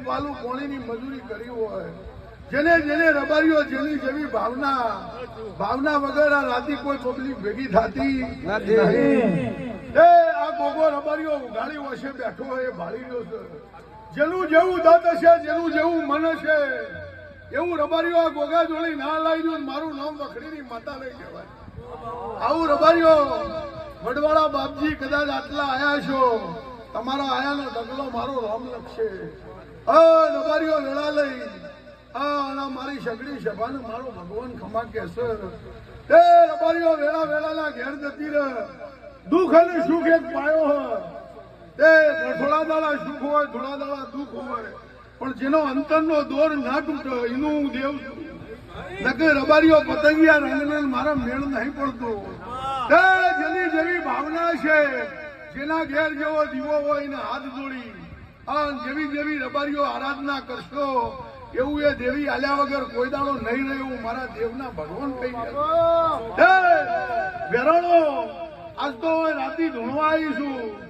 પાલું કોણીની મજૂરી કરી હોય, જેને જેને રબારીઓ જેની જેવી ભાવના વગર આ રાતી કોઈ પબ્લિક ભેગી થતી નથી. એ આ ગોગો રબારીઓ ઉઘાડી વચ્ચે બેઠો હોય એ ભાળી રહ્યો છે. જેનું જેવું દત હશે, જેનું જેવું મન હશે, એવું રબારીઓ આ ગોગા જોડી ના લાવી દઉં, મારું નામ વખડીની માતા લઈ જવાય. આવું રબારીઓ વડવાળા બાપજી કદાચ આટલા આયા છો, તમારા આયાનો ડગલો મારો રામ લખશે. રબારીઓ વેળા લઈ અને મારી સગડી સભાને મારો ભગવાન ખમા કહેશે. એ રબારીઓ વેળા વેળાના ઘેર જતી રહે. દુઃખ અને સુખ એક પાયો હોય. તે થોડા દાડા સુખ હોય, થોડા દાડા દુઃખ હોય, પણ જેનો અંતરનો દોર ના તૂટે એનું હું દેવ છું. નકે રબારીઓ પતંગિયા રંગને મારા મેળ નહીં પડતો. જેની જેવી ભાવના છે, જેના ઘેર જેવો દીવો હોય એને હાથ જોડી જેવી જેવી રબારીઓ આરાધના કરશો, એવું એ દેવી આલ્યા વગર કોઈ દાડો નહીં રહે, એવું મારા દેવના ભગવાન કહી. વેરાણો આજ તો રાતી ધૂણવા આવીશું.